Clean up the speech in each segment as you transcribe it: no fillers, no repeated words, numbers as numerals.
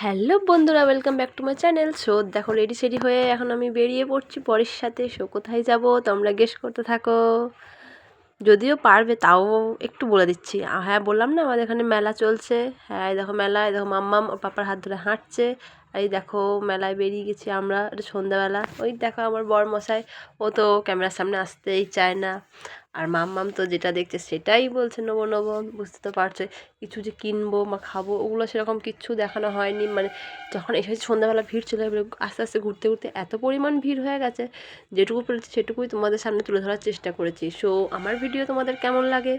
Hello বন্ধুরা, welcome back to my channel. So দেখো ready সেডি হয়ে এখন আমি বেরিয়ে পড়ছি পরের সাথে। সো কোথায় যাব তোমরা গেস করতে থাকো, যদিও পারবে তাও একটু বলে দিচ্ছি। হ্যাঁ বললাম না আমাদের এখানে মেলা চলছে। হ্যাঁ এই দেখো মেলা, এই দেখো মাম্মাম ওর পাপার হাত ধরে হাঁটছে। আর এই দেখো মেলায় বেরিয়ে গেছি আমরা, এটা সন্ধ্যাবেলা। ওই দেখো আমার বরমশাই, ও তো ক্যামেরার সামনে আসতেই চায় না। আর মাম্মাম তো যেটা দেখছে সেটাই বলছে নেবো নেবো। বুঝতে তো পারছো, কিছু যে কিনবো বা খাবো ওগুলো সেরকম কিচ্ছু দেখানো হয়নি। মানে যখন এসেছি সন্ধ্যাবেলা ভিড় ছিল, এবারে আস্তে আস্তে ঘুরতে ঘুরতে এত পরিমাণ ভিড় হয়ে গেছে, যেটুকু পেরেছি সেটুকুই তোমাদের সামনে তুলে ধরার চেষ্টা করেছি। সো আমার ভিডিও তোমাদের কেমন লাগে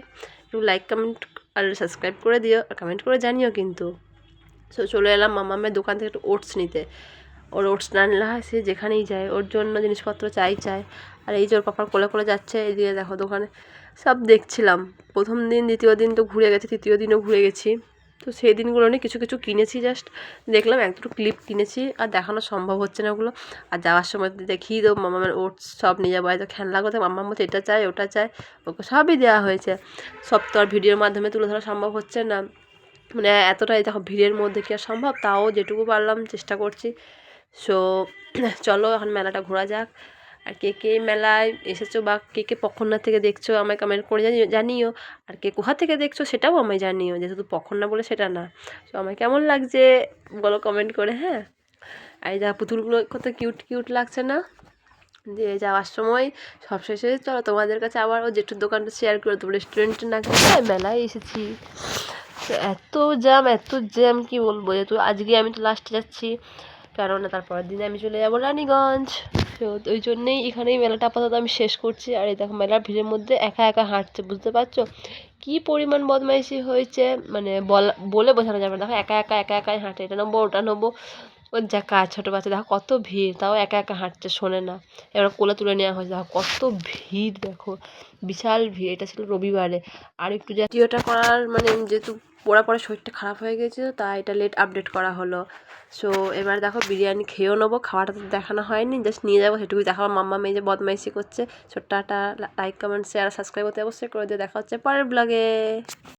একটু লাইক কমেন্ট আর সাবস্ক্রাইব করে দিও, আর কমেন্ট করে জানিও কিন্তু। সো চলে এলাম মামামের দোকান থেকে একটু ওটস নিতে। ওর ওটস না আনলে হয়, সে যেখানেই যায় ওর জন্য জিনিসপত্র চাই। আর এই যে ওর পাপার কোলে কোলে যাচ্ছে, এইদিকে দেখো দোকানে সব দেখছিলাম। প্রথম দিন দ্বিতীয় দিন তো ঘুরে গেছে, তৃতীয় দিনও ঘুরে গেছি। তো সেই দিনগুলো নিয়ে কিছু কিছু কিনেছি, জাস্ট দেখলাম এক দুটো ক্লিপ কিনেছি, আর দেখানো সম্ভব হচ্ছে না ওগুলো। আর যাওয়ার সময় তো দেখিয়ে দেবো মামামের ওটস সব নিয়ে যাবো। হয়তো খেলনা করতে মাম্মার মতো এটা চাই ওটা চাই, ওকে সবই দেওয়া হয়েছে। সব তো আর ভিডিওর মাধ্যমে তুলে ধরা সম্ভব হচ্ছে না, মানে এতটাই দেখো ভিড়ের মধ্যে কি আর সম্ভব, তাও যেটুকু পারলাম চেষ্টা করছি। সো চলো এখন মেলাটা ঘোরা যাক। আর কে কে মেলায় এসেছো বা কে কে পক্ষণা থেকে দেখছো আমায় কমেন্ট করে জানিও। আর কে কোথা থেকে দেখছো সেটাও আমায় জানিও, যে শুধু পক্ষণা বলে সেটা না। সো আমায় কেমন লাগছে বলো কমেন্ট করে, হ্যাঁ। আর এই যা পুতুলগুলো কত কিউট কিউট লাগছে না। দিয়ে যাওয়ার সময় সবশেষে চলো তোমাদের কাছে আবার ও জেঠুর দোকানটা শেয়ার করে দেবো। রেস্টুরেন্টে না গিয়ে মেলায় এসেছি, তো এত জ্যাম কি বলবো। যেহেতু আজকে আমি তো লাস্টে যাচ্ছি, কেননা তারপরের দিনে আমি চলে যাবো রানীগঞ্জ। তো ওই জন্যেই এখানেই মেলাটা আপাতত আমি শেষ করছি। আর এই দেখো মেলার ভিড়ের মধ্যে একা একা হাঁটছে, বুঝতে পারছো কী পরিমাণ বদমাইশি হয়েছে, মানে বলে বোঝানো যাবে না। দেখো একা একাই হাঁটে, এটা নেবো ওটা নেবো। ওর যা কাজ, ছোটো বাচ্চা দেখো কত ভিড়, তাও একা একা হাঁটছে, শোনে না। এবার কোলে তুলে নেওয়া হয়েছে, দেখো কত ভিড়, দেখো বিশাল ভিড়। এটা ছিল রবিবারে। আর একটু ভিডিওটা করার মানে যেহেতু পরে শরীরটা খারাপ হয়ে গেছিলো, তাই এটা লেট আপডেট করা হলো। সো এবার দেখো বিরিয়ানি খেয়েও নেবো, খাওয়াটা তো দেখানো হয়নি, জাস্ট নিয়ে যাবো সেটুকুই দেখাবো। মাম্মা মেয়ে যে বদমাইশি করছে। ছোট্ট একটা লাইক কমেন্ট শেয়ার সাবস্ক্রাইব করতে অবশ্যই করে দিয়ে, দেখা হচ্ছে পরের ব্লগে।